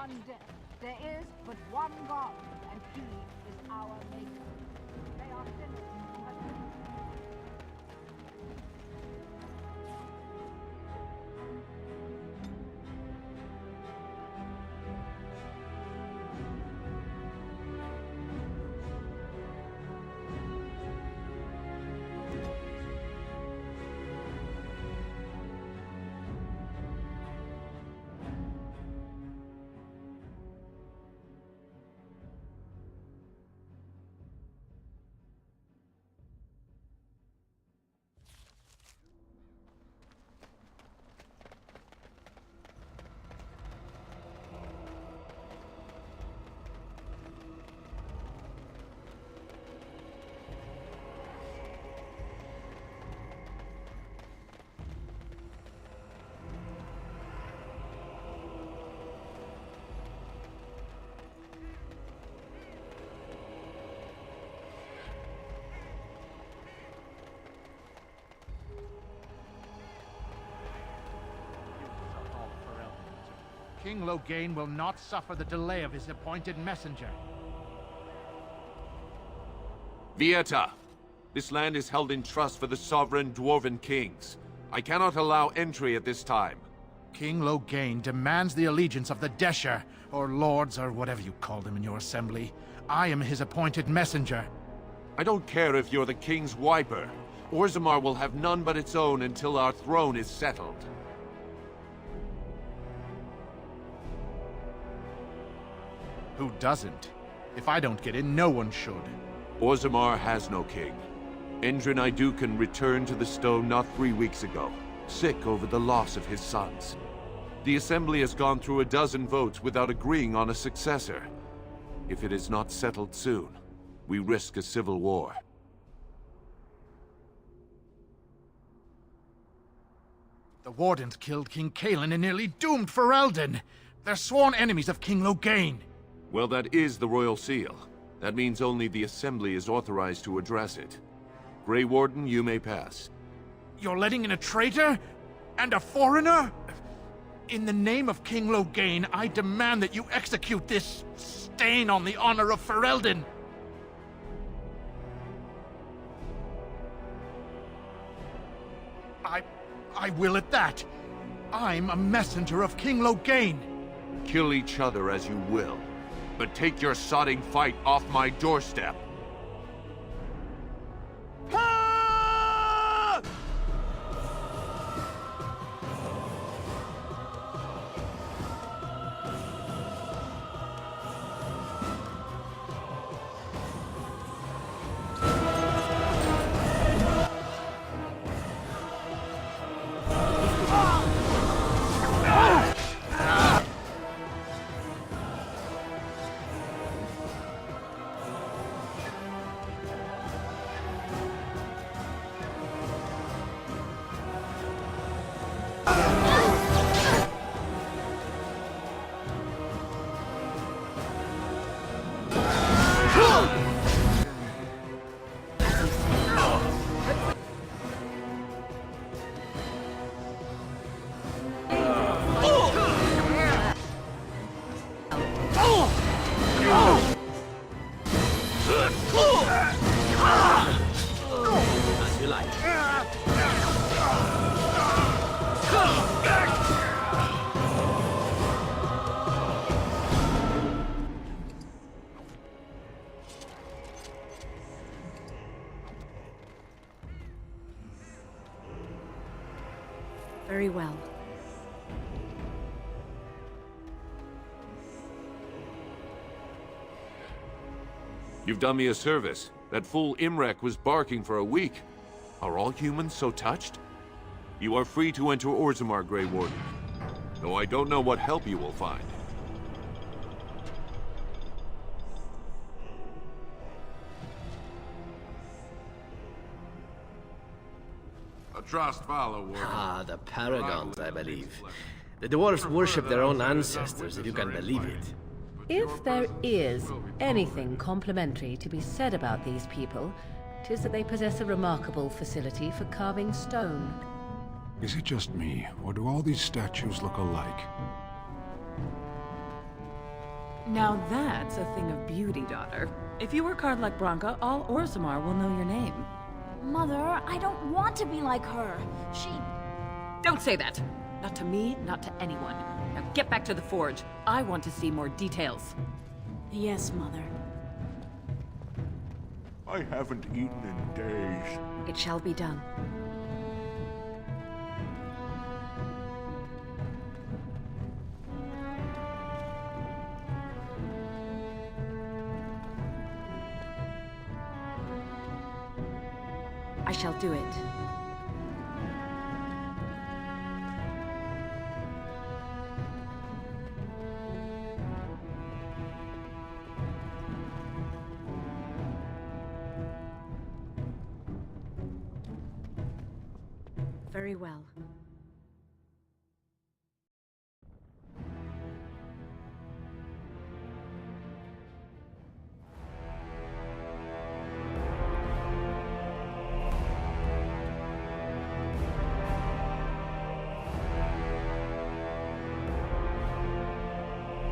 one death. There is but one God, and He is our Maker. They are sinners who have been. King Loghain will not suffer the delay of his appointed messenger. Vieta, this land is held in trust for the sovereign dwarven kings. I cannot allow entry at this time. King Loghain demands the allegiance of the Desher, or lords, or whatever you call them in your assembly. I am his appointed messenger. I don't care if you're the king's wiper. Orzammar will have none but its own until our throne is settled. Who doesn't? If I don't get in, no one should. Orzammar has no king. Endrin Idukan returned to the stone not 3 weeks ago, sick over the loss of his sons. The Assembly has gone through a dozen votes without agreeing on a successor. If it is not settled soon, we risk a civil war. The Wardens killed King Cailan and nearly doomed Ferelden. They're sworn enemies of King Loghain. Well, that is the Royal Seal. That means only the Assembly is authorized to address it. Grey Warden, you may pass. You're letting in a traitor? And a foreigner? In the name of King Loghain, I demand that you execute this stain on the honor of Ferelden. I will at that. I'm a messenger of King Loghain. Kill each other as you will, but take your sodding fight off my doorstep. Very well. You've done me a service. That fool Imrek was barking for a week. Are all humans so touched? You are free to enter Orzammar, Grey Warden. Though I don't know what help you will find. Ah, the Paragons, I believe. The dwarves worship their own ancestors, if you can believe it. If there is anything complimentary to be said about these people, 'tis that they possess a remarkable facility for carving stone. Is it just me, or do all these statues look alike? Now that's a thing of beauty, daughter. If you work hard like Branka, all Orzammar will know your name. Mother, I don't want to be like her. She... Don't say that! Not to me, not to anyone. Now get back to the forge. I want to see more details. Yes, Mother. I haven't eaten in days. It shall be done. I shall do it. Very well.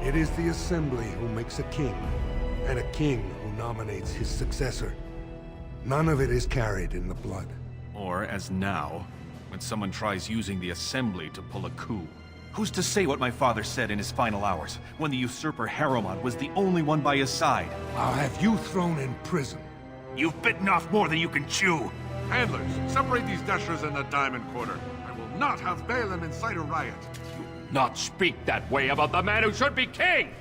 It is the Assembly who makes a king, and a king who nominates his successor. None of it is carried in the blood. Or, as now, when someone tries using the Assembly to pull a coup. Who's to say what my father said in his final hours, when the usurper Harrowmont was the only one by his side? I'll have you thrown in prison. You've bitten off more than you can chew! Handlers, separate these dashers in the diamond quarter. I will not have Balin incite a riot. Not speak that way about the man who should be king!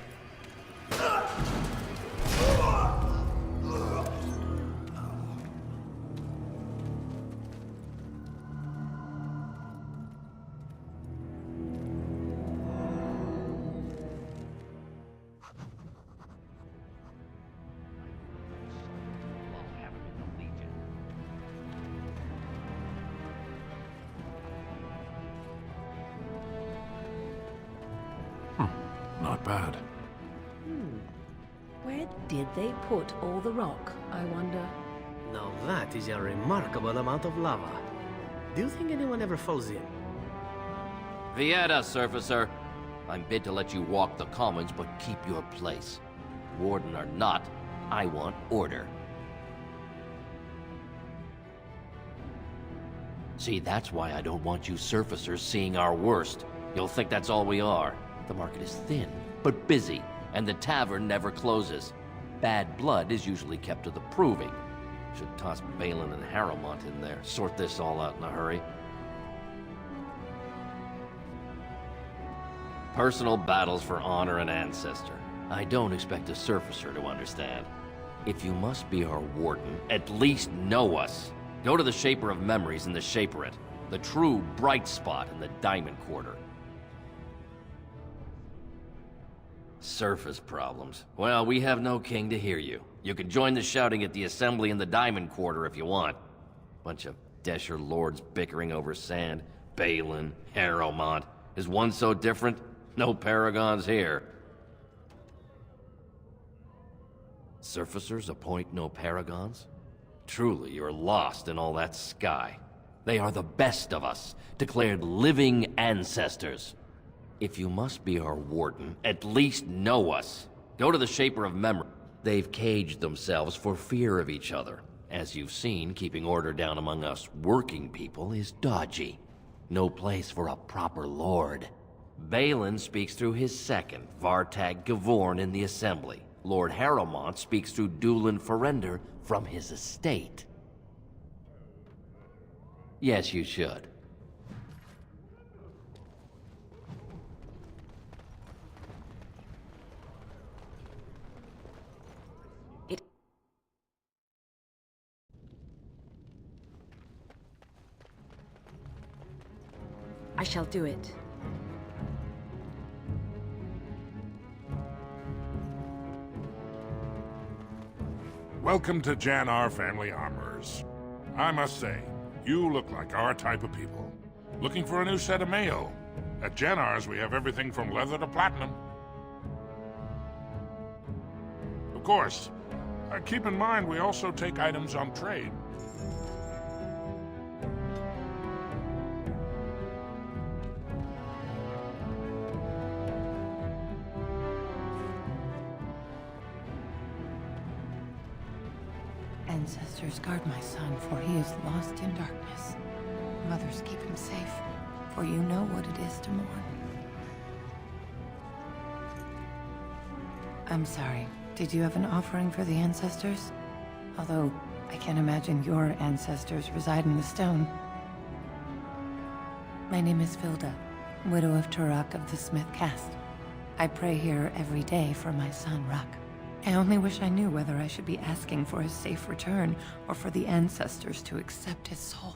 Not bad. Where did they put all the rock, I wonder? Now that is a remarkable amount of lava. Do you think anyone ever falls in? Vieta, Surfacer. I'm bid to let you walk the commons, but keep your place. Warden or not, I want order. See, that's why I don't want you surfacers seeing our worst. You'll think that's all we are. The market is thin, but busy, and the tavern never closes. Bad blood is usually kept to the proving. Should toss Balin and Harrowmont in there, sort this all out in a hurry. Personal battles for honor and ancestor. I don't expect a surfacer to understand. If you must be our warden, at least know us. Go to the Shaper of Memories in the Shaperate, the true bright spot in the Diamond Quarter. Surface problems. Well, we have no king to hear you. You can join the shouting at the Assembly in the Diamond Quarter if you want. Bunch of Desher lords bickering over sand. Balin, Harrowmont. Is one so different? No paragons here. Surfacers appoint no paragons? Truly, you're lost in all that sky. They are the best of us, declared living ancestors. If you must be our warden, at least know us. Go to the Shaper of Memory. They've caged themselves for fear of each other. As you've seen, keeping order down among us working people is dodgy. No place for a proper lord. Balin speaks through his second, Vartag Gavorn, in the Assembly. Lord Harrowmont speaks through Dulin Ferender from his estate. Yes, you should. I shall do it. Welcome to Jannar Family Armorers. I must say, you look like our type of people. Looking for a new set of mail? At Jannar's, we have everything from leather to platinum. Of course, keep in mind we also take items on trade. Ancestors, guard my son, for he is lost in darkness. Mothers, keep him safe, for you know what it is to mourn. I'm sorry. Did you have an offering for the Ancestors? Although, I can't imagine your ancestors reside in the stone. My name is Vilda, widow of Turak of the Smith caste. I pray here every day for my son, Rak. I only wish I knew whether I should be asking for his safe return or for the Ancestors to accept his soul.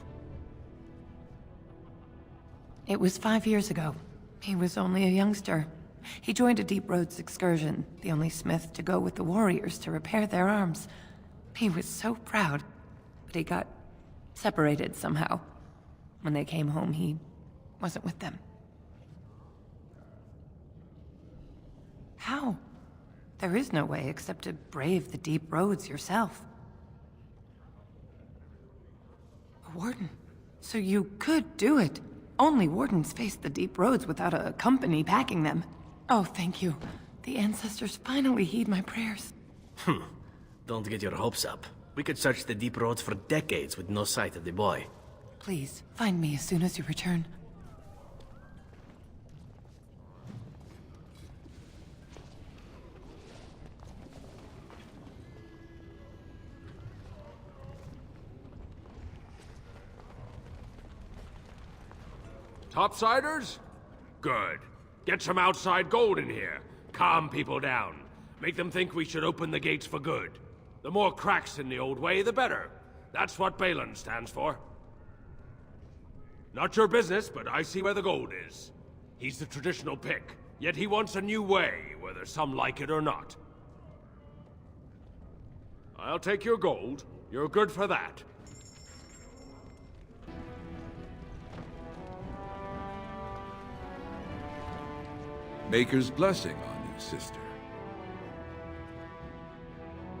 It was 5 years ago. He was only a youngster. He joined a Deep Roads excursion, the only smith to go with the warriors to repair their arms. He was so proud, but he got separated somehow. When they came home, he wasn't with them. How? There is no way except to brave the Deep Roads yourself. A warden. So you could do it. Only wardens face the Deep Roads without a company backing them. Oh, thank you. The Ancestors finally heed my prayers. Don't get your hopes up. We could search the Deep Roads for decades with no sight of the boy. Please, find me as soon as you return. Topsiders? Good. Get some outside gold in here. Calm people down. Make them think we should open the gates for good. The more cracks in the old way, the better. That's what Balin stands for. Not your business, but I see where the gold is. He's the traditional pick, yet he wants a new way, whether some like it or not. I'll take your gold. You're good for that. Maker's blessing on you, sister.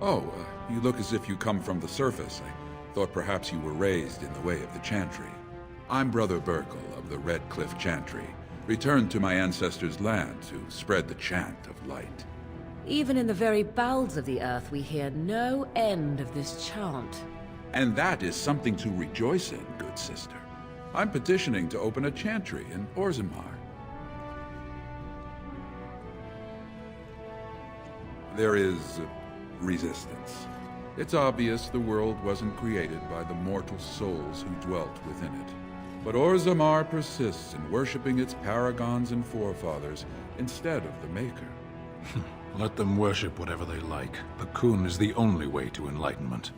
Oh, you look as if you come from the surface. I thought perhaps you were raised in the way of the Chantry. I'm Brother Burkle of the Red Cliff Chantry, returned to my ancestors' land to spread the chant of light. Even in the very bowels of the earth, we hear no end of this chant. And that is something to rejoice in, good sister. I'm petitioning to open a chantry in Orzammar. There is resistance. It's obvious the world wasn't created by the mortal souls who dwelt within it. But Orzammar persists in worshipping its paragons and forefathers instead of the Maker. Let them worship whatever they like. The Kun is the only way to enlightenment.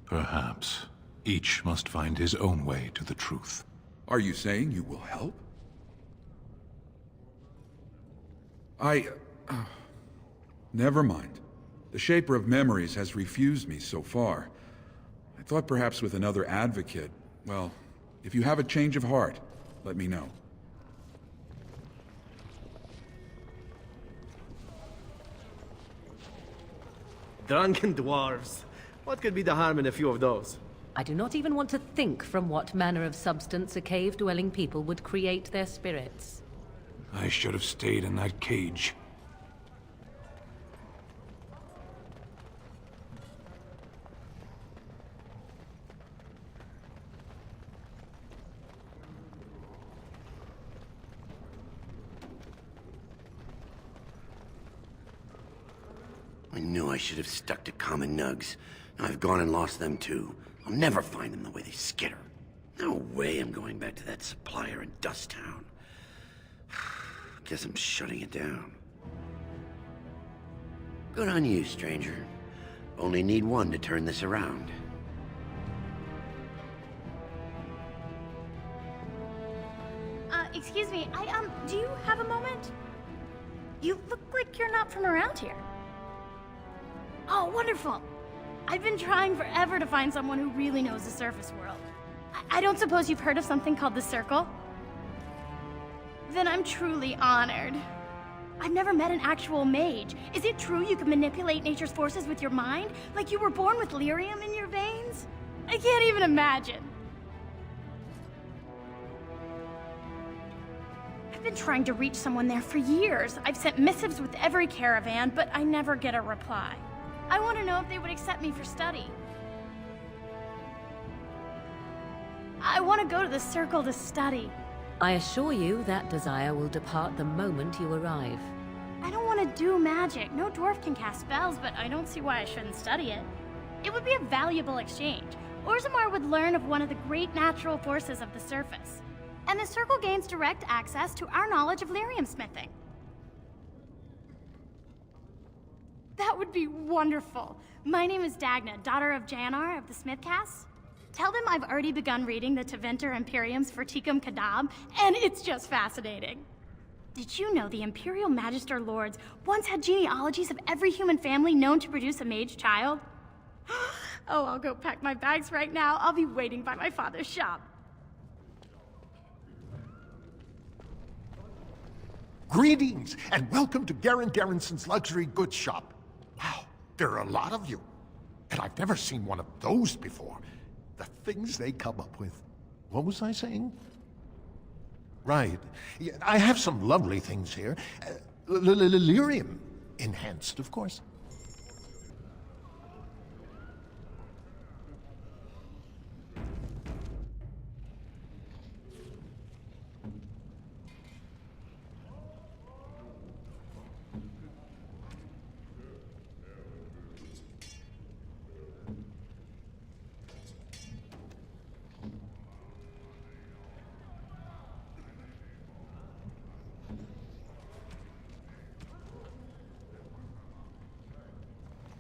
Perhaps. Each must find his own way to the truth. Are you saying you will help? Never mind. The Shaper of Memories has refused me so far. I thought perhaps with another advocate... Well, if you have a change of heart, let me know. Drunken dwarves. What could be the harm in a few of those? I do not even want to think from what manner of substance a cave-dwelling people would create their spirits. I should have stayed in that cage. I knew I should have stuck to common nugs. I've gone and lost them too. I'll never find them the way they skitter. No way I'm going back to that supplier in Dust Town. Guess I'm shutting it down. Good on you, stranger. Only need one to turn this around. Excuse me, do you have a moment? You look like you're not from around here. Oh, wonderful. I've been trying forever to find someone who really knows the surface world. I don't suppose you've heard of something called the Circle? Then I'm truly honored. I've never met an actual mage. Is it true you can manipulate nature's forces with your mind? Like you were born with lyrium in your veins? I can't even imagine. been trying to reach someone there for years. I've sent missives with every caravan, but I never get a reply. I want to know if they would accept me for study. I want to go to the Circle to study. I assure you that desire will depart the moment you arrive. I don't want to do magic. No dwarf can cast spells, but I don't see why I shouldn't study it. It would be a valuable exchange. Orzammar would learn of one of the great natural forces of the surface. And the Circle gains direct access to our knowledge of lyrium smithing. That would be wonderful. My name is Dagna, daughter of Janar of the Smithcast. Tell them I've already begun reading the Teventer Imperium's Verticum Kadab, and it's just fascinating. Did you know the Imperial Magister Lords once had genealogies of every human family known to produce a mage child? Oh, I'll go pack my bags right now. I'll be waiting by my father's shop. Greetings, and welcome to Garen Garrison's luxury goods shop. Wow, there are a lot of you. And I've never seen one of those before. The things they come up with. What was I saying? Right. Yeah, I have some lovely things here. Lyrium enhanced, of course.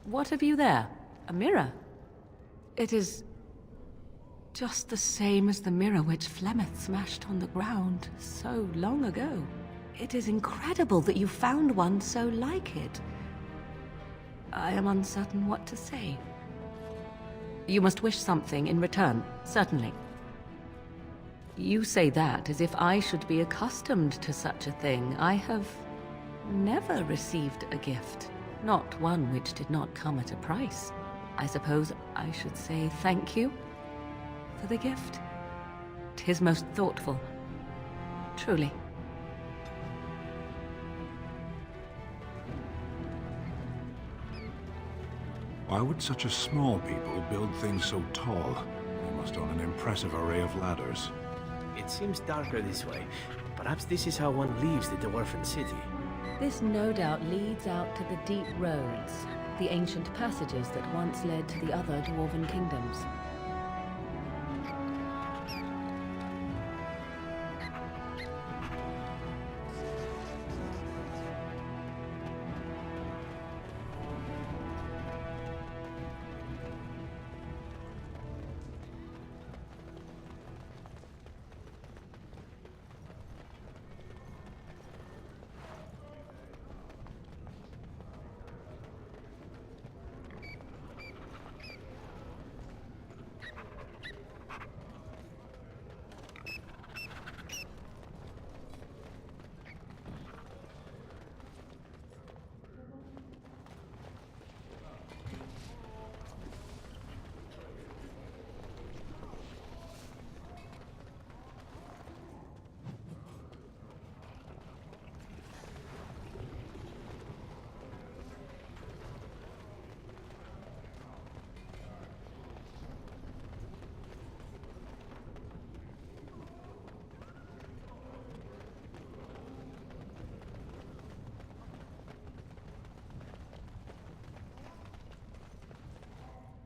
What have you there? A mirror? It is just the same as the mirror which Flemeth smashed on the ground so long ago. It is incredible that you found one so like it. I am uncertain what to say. You must wish something in return, certainly. You say that as if I should be accustomed to such a thing. I have never received a gift. Not one which did not come at a price. I suppose I should say thank you for the gift. 'Tis most thoughtful. Truly. Why would such a small people build things so tall? They must own an impressive array of ladders. It seems darker this way. Perhaps this is how one leaves the Dwarven city. This no doubt leads out to the deep roads, the ancient passages that once led to the other dwarven kingdoms.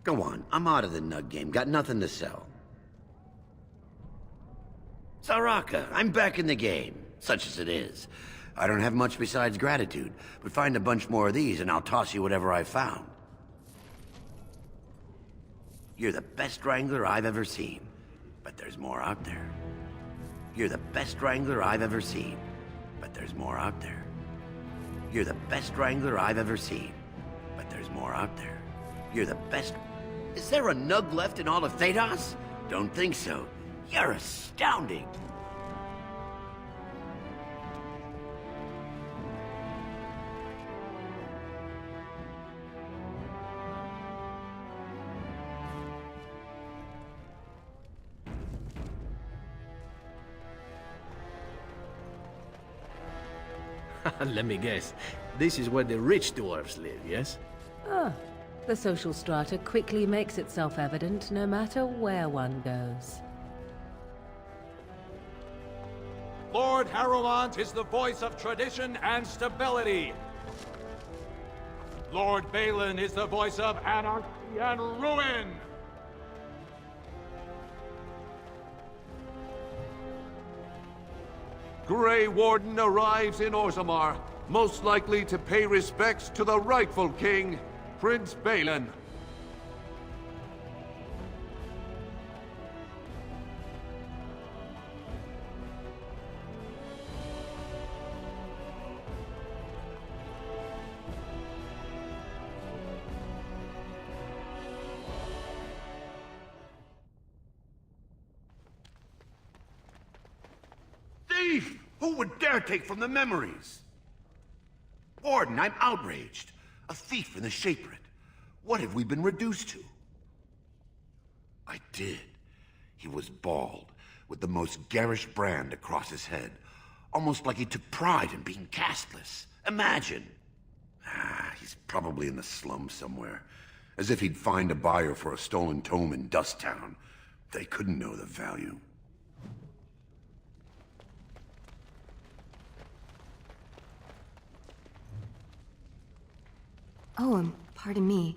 Go on, I'm out of the nug game. Got nothing to sell. Saraka, I'm back in the game, such as it is. I don't have much besides gratitude, but find a bunch more of these and I'll toss you whatever I found. You're the best wrangler I've ever seen, but there's more out there. You're the best wrangler I've ever seen, but there's more out there. You're the best wrangler I've ever seen, but there's more out there. You're the best... Is there a nug left in all of Thedas? Don't think so. You're astounding. Let me guess. This is where the rich dwarves live, yes? Ah, the social strata quickly makes itself evident no matter where one goes. Lord Harrowmont is the voice of tradition and stability. Lord Balin is the voice of anarchy and ruin. Grey Warden arrives in Orzammar, most likely to pay respects to the rightful king, Prince Balin. Thief! Who would dare take from the memories? Warden, I'm outraged. A thief in the Shapered. What have we been reduced to? I did. He was bald, with the most garish brand across his head. Almost like he took pride in being castless. Imagine! He's probably in the slums somewhere. As if he'd find a buyer for a stolen tome in Dust Town. They couldn't know the value. Oh, pardon me.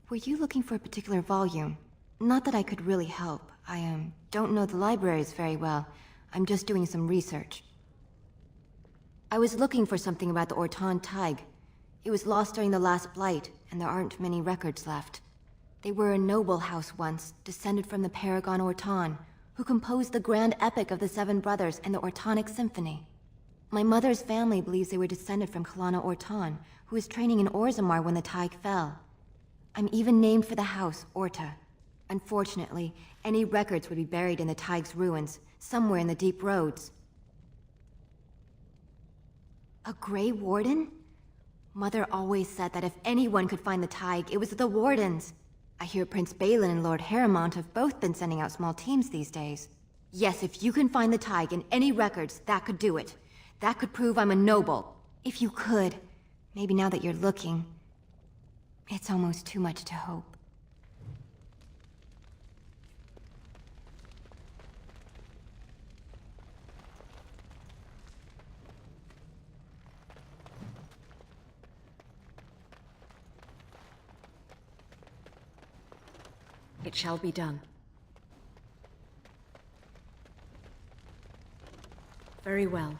Were you looking for a particular volume? Not that I could really help. I, don't know the libraries very well. I'm just doing some research. I was looking for something about the Orton Tig. It was lost during the last Blight, and there aren't many records left. They were a noble house once, descended from the Paragon Orton, who composed the grand epic of the Seven Brothers and the Ortonic Symphony. My mother's family believes they were descended from Kalana Orton, who was training in Orzammar when the Tig fell. I'm even named for the house, Orta. Unfortunately, any records would be buried in the Tig's ruins, somewhere in the deep roads. A Grey Warden? Mother always said that if anyone could find the Tig, it was the Wardens. I hear Prince Balin and Lord Harrowmont have both been sending out small teams these days. Yes, if you can find the Tig in any records, that could do it. That could prove I'm a noble. If you could. Maybe now that you're looking, it's almost too much to hope. It shall be done. Very well.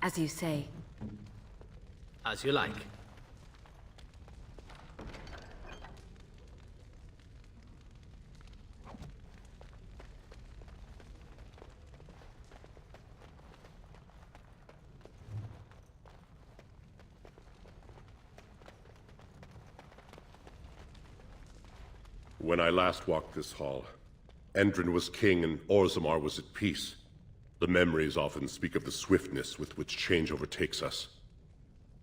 As you say. As you like. When I last walked this hall, Endrin was king and Orzammar was at peace. The memories often speak of the swiftness with which change overtakes us.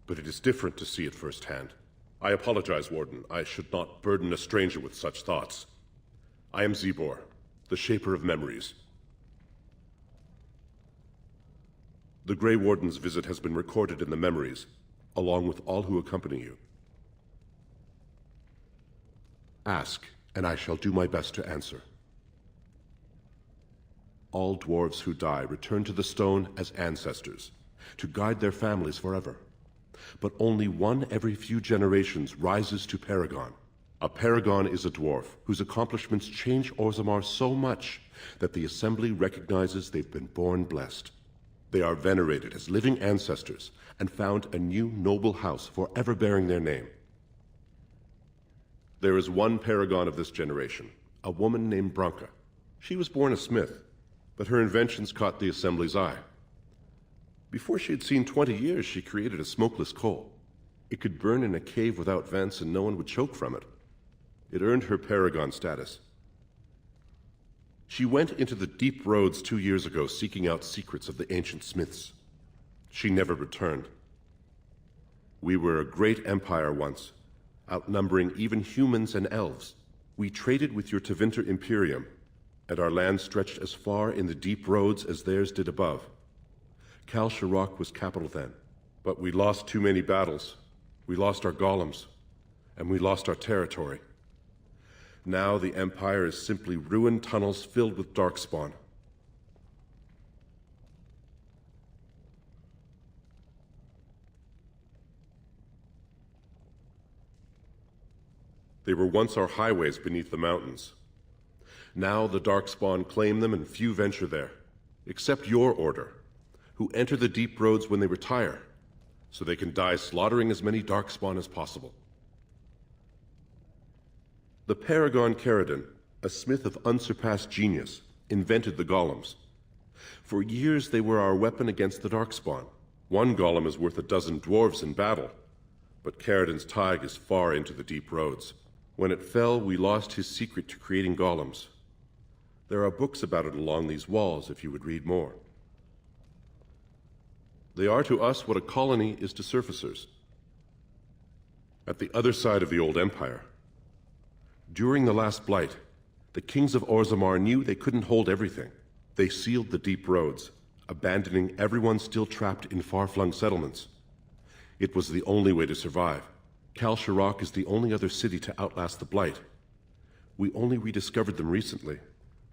But it is different to see it firsthand. I apologize, Warden. I should not burden a stranger with such thoughts. I am Zebor, the Shaper of Memories. The Grey Warden's visit has been recorded in the memories, along with all who accompany you. Ask, and I shall do my best to answer. All dwarves who die return to the stone as ancestors, to guide their families forever. But only one every few generations rises to Paragon. A Paragon is a dwarf whose accomplishments change Orzammar so much that the Assembly recognizes they've been born blessed. They are venerated as living ancestors and found a new noble house forever bearing their name. There is one Paragon of this generation, a woman named Branka. She was born a smith, but her inventions caught the Assembly's eye. Before she had seen 20 years, she created a smokeless coal. It could burn in a cave without vents and no one would choke from it. It earned her Paragon status. She went into the deep roads 2 years ago seeking out secrets of the ancient smiths. She never returned. We were a great empire once, outnumbering even humans and elves. We traded with your Tevinter Imperium, and our land stretched as far in the deep roads as theirs did above. Kal Sharok was capital then, but we lost too many battles. We lost our golems, and we lost our territory. Now the Empire is simply ruined tunnels filled with darkspawn. They were once our highways beneath the mountains. Now the darkspawn claim them and few venture there, except your order, who enter the deep roads when they retire, so they can die slaughtering as many darkspawn as possible. The Paragon Caridin, a smith of unsurpassed genius, invented the golems. For years they were our weapon against the darkspawn. One golem is worth a dozen dwarves in battle, but Caridin's tag is far into the deep roads. When it fell, we lost his secret to creating golems. There are books about it along these walls if you would read more. They are to us what a colony is to surfacers. At the other side of the old empire, during the last blight, the kings of Orzammar knew they couldn't hold everything. They sealed the deep roads, abandoning everyone still trapped in far-flung settlements. It was the only way to survive. Kal Sharok is the only other city to outlast the blight. We only rediscovered them recently,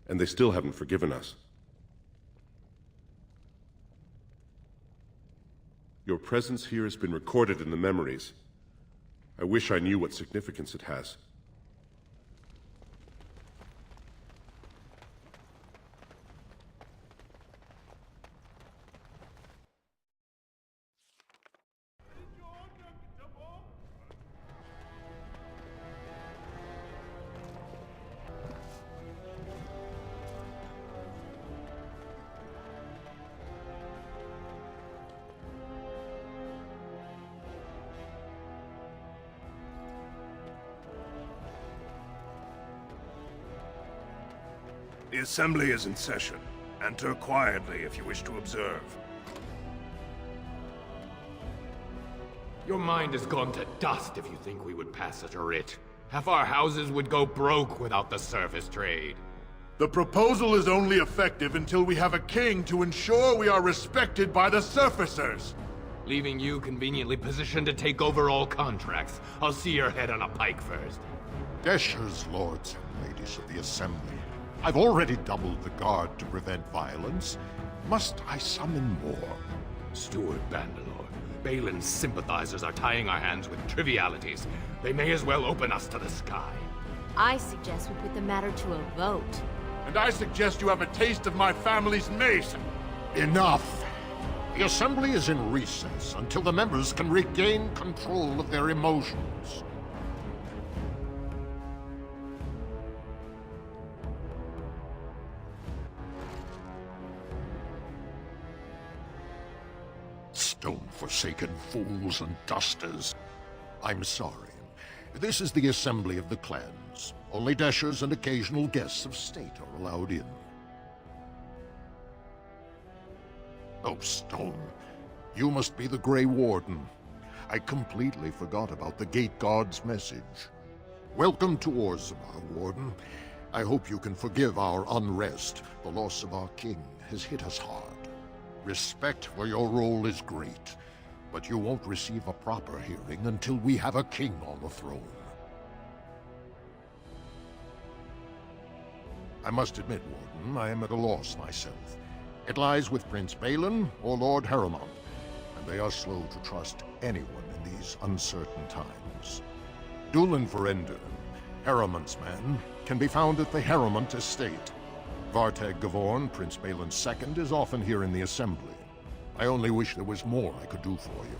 and they still haven't forgiven us. Your presence here has been recorded in the memories. I wish I knew what significance it has. The Assembly is in session. Enter quietly if you wish to observe. Your mind has gone to dust if you think we would pass such a writ. Half our houses would go broke without the surface trade. The proposal is only effective until we have a king to ensure we are respected by the surfacers. Leaving you conveniently positioned to take over all contracts. I'll see your head on a pike first. Desher's lords and ladies of the Assembly. I've already doubled the guard to prevent violence. Must I summon more? Steward Bandalore, Balin's sympathizers are tying our hands with trivialities. They may as well open us to the sky. I suggest we put the matter to a vote. And I suggest you have a taste of my family's mace. Enough! The Assembly is in recess until the members can regain control of their emotions. Stone-forsaken fools and dusters. I'm sorry. This is the assembly of the clans. Only Deshers and occasional guests of state are allowed in. Oh, Stone. You must be the Grey Warden. I completely forgot about the Gate Guard's message. Welcome to Orzammar, Warden. I hope you can forgive our unrest. The loss of our king has hit us hard. Respect for your role is great, but you won't receive a proper hearing until we have a king on the throne. I must admit, Warden, I am at a loss myself. It lies with Prince Balin or Lord Harrowmont, and they are slow to trust anyone in these uncertain times. Dulin Verender, Harrowmont's man, can be found at the Harrowmont estate. Vartag Gavorn, Prince Balin's second, is often here in the Assembly. I only wish there was more I could do for you.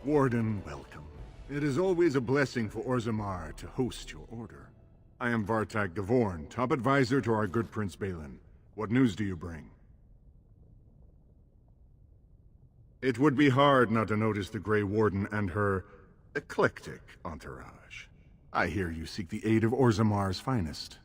Warden, welcome. It is always a blessing for Orzammar to host your order. I am Vartag Gavorn, top advisor to our good Prince Balin. What news do you bring? It would be hard not to notice the Grey Warden and her eclectic entourage. I hear you seek the aid of Orzammar's finest.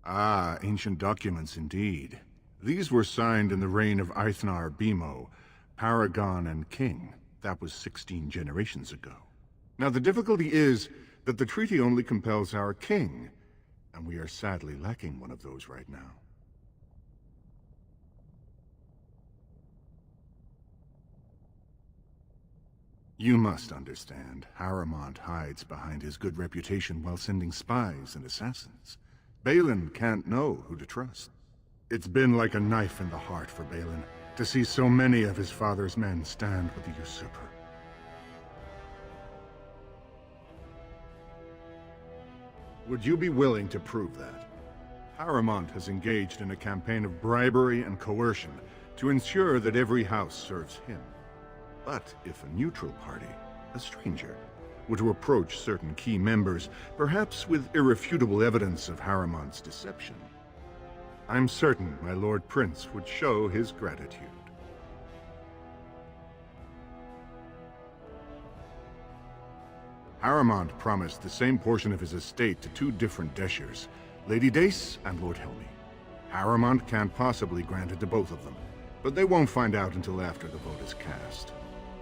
Ah, ancient documents indeed. These were signed in the reign of Eithnar Bimo, Paragon and King. That was 16 generations ago. Now the difficulty is that the treaty only compels our king, and we are sadly lacking one of those right now. You must understand, Harrowmont hides behind his good reputation while sending spies and assassins. Balin can't know who to trust. It's been like a knife in the heart for Balin to see so many of his father's men stand with the usurper. Would you be willing to prove that? Harrowmont has engaged in a campaign of bribery and coercion to ensure that every house serves him. But if a neutral party, a stranger, were to approach certain key members, perhaps with irrefutable evidence of Harrowmont's deception, I'm certain my Lord Prince would show his gratitude. Harrowmont promised the same portion of his estate to two different Deshers, Lady Dace and Lord Helmy. Harrowmont can't possibly grant it to both of them, but they won't find out until after the vote is cast.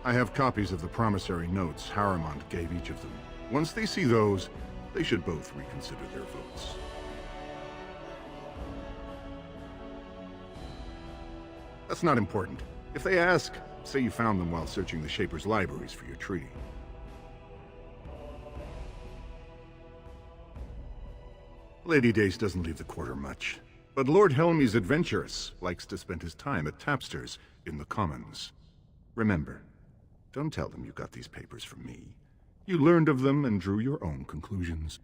I have copies of the promissory notes Harrowmont gave each of them. Once they see those, they should both reconsider their votes. That's not important. If they ask, say you found them while searching the Shaper's libraries for your treaty. Lady Dace doesn't leave the quarter much, but Lord Helmy's adventurous, likes to spend his time at tapsters in the Commons. Remember, don't tell them you got these papers from me. You learned of them and drew your own conclusions.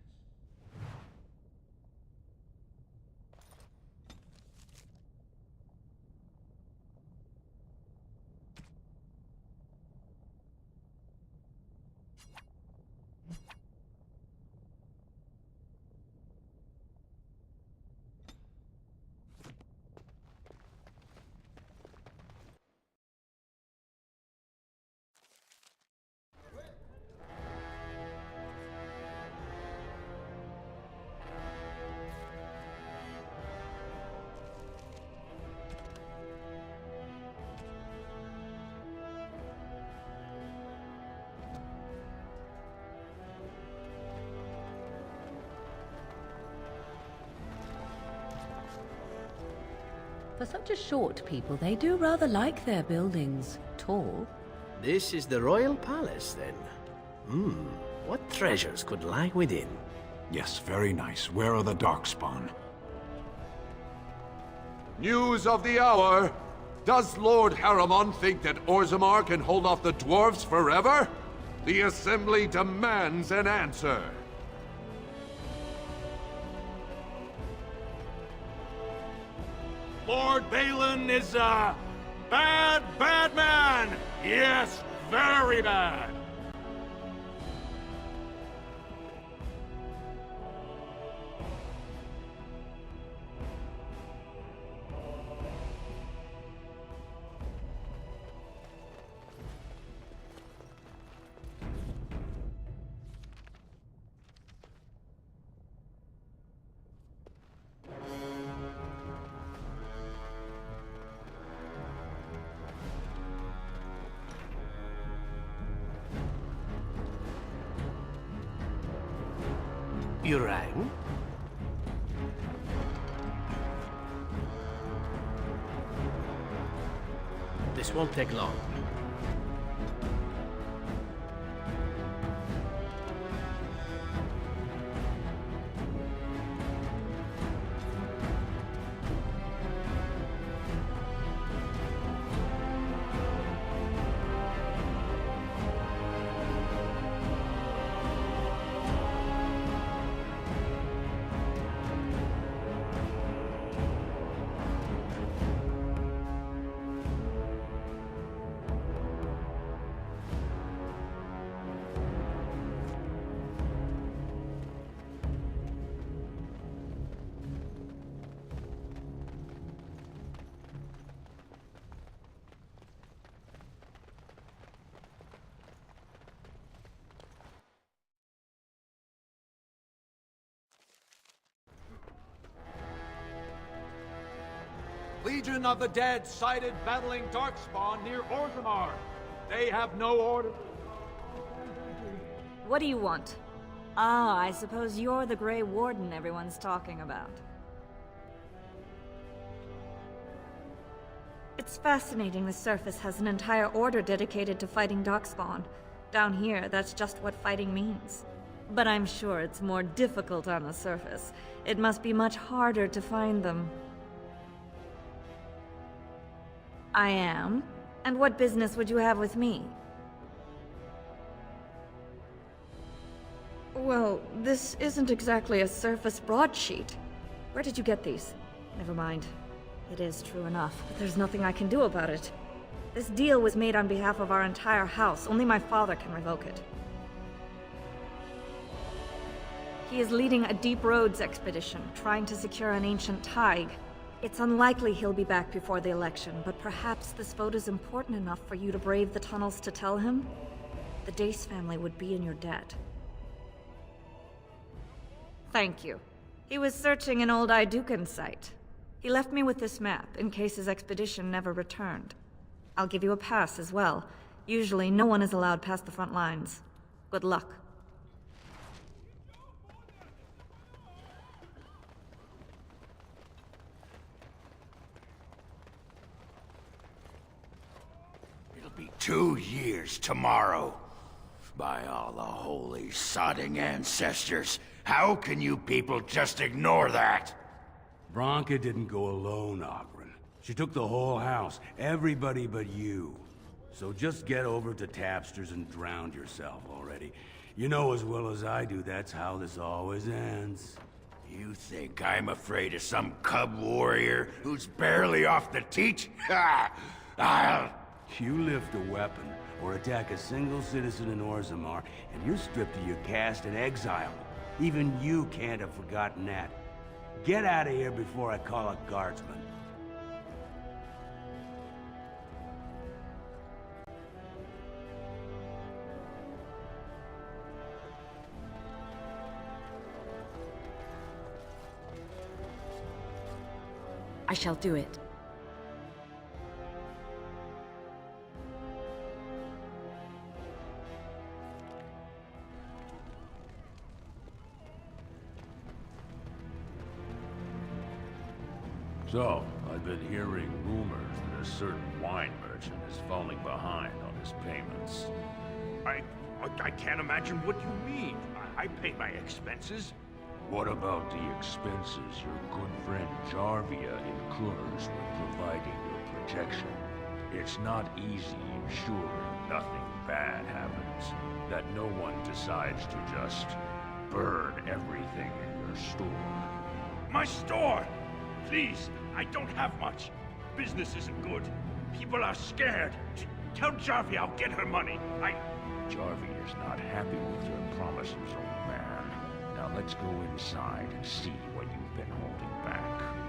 For such a short people, they do rather like their buildings tall. This is the royal palace, then? What treasures could lie within? Yes, very nice. Where are the Darkspawn? News of the hour! Does Lord Harrowmont think that Orzammar can hold off the dwarves forever? The Assembly demands an answer! Lord Balin is a bad man! Yes, very bad! You rang? This won't take long. Legion of the Dead sighted battling Darkspawn near Orzammar. They have no order. What do you want? Ah, I suppose you're the Grey Warden everyone's talking about. It's fascinating the surface has an entire order dedicated to fighting Darkspawn. Down here, that's just what fighting means. But I'm sure it's more difficult on the surface. It must be much harder to find them. I am? And what business would you have with me? Well, this isn't exactly a surface broadsheet. Where did you get these? Never mind. It is true enough, but there's nothing I can do about it. This deal was made on behalf of our entire house. Only my father can revoke it. He is leading a Deep Roads expedition, trying to secure an ancient Tig. It's unlikely he'll be back before the election, but perhaps this vote is important enough for you to brave the tunnels to tell him? The Dace family would be in your debt. Thank you. He was searching an old Idukan site. He left me with this map, in case his expedition never returned. I'll give you a pass as well. Usually, no one is allowed past the front lines. Good luck. It'll be 2 years tomorrow. By all the holy sodding ancestors, how can you people just ignore that? Branka didn't go alone, Ogren. She took the whole house, everybody but you. So just get over to Tapster's and drown yourself already. You know as well as I do that's how this always ends. You think I'm afraid of some cub warrior who's barely off the teat? Ha! I'll... You lift a weapon or attack a single citizen in Orzammar, and you're stripped of your caste and exiled. Even you can't have forgotten that. Get out of here before I call a guardsman. I shall do it. So, I've been hearing rumors that a certain wine merchant is falling behind on his payments. I can't imagine what you mean. I pay my expenses. What about the expenses your good friend Jarvia incurs when providing your protection? It's not easy ensuring nothing bad happens, that no one decides to just burn everything in your store. My store! Please, I don't have much. Business isn't good. People are scared. Tell Jarvia I'll get her money. Jarvia is not happy with your promises, old man. Now let's go inside and see what you've been holding back.